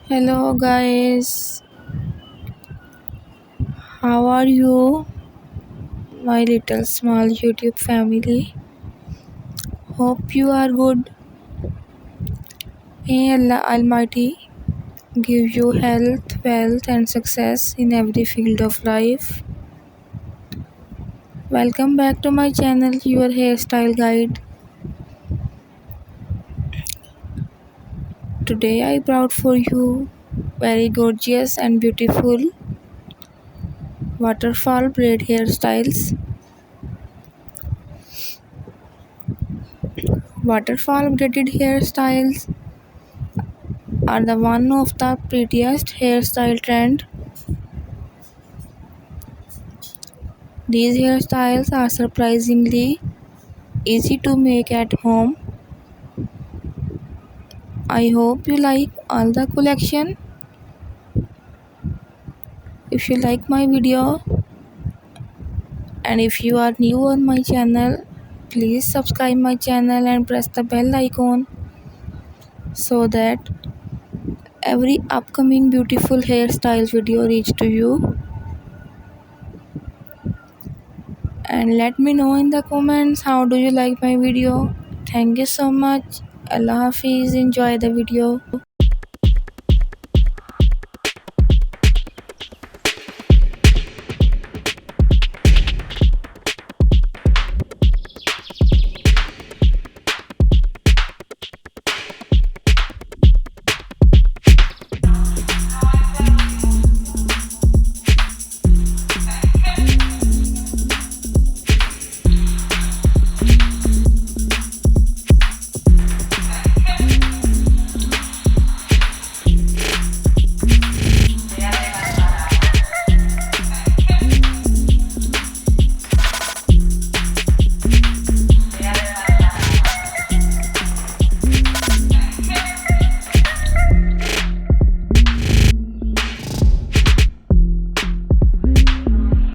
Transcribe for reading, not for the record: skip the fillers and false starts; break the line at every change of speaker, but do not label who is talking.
Hello guys, how are you, my little small YouTube family? Hope you are good. May Allah Almighty give you health, wealth, and success in every field of life. Welcome back to my channel, your hairstyle guide. Today I brought for you very gorgeous and beautiful waterfall braid hairstyles. Waterfall braided hairstyles are the one of the prettiest hairstyle trend. These hairstyles are surprisingly easy to make at home. I hope you like all the collection. If you like my video and if you are new on my channel, please subscribe my channel and press the bell icon so that every upcoming beautiful hairstyle video reach to you. And let me know in the comments how do you like my video. Thank you so much. Allah Hafiz. Enjoy the video.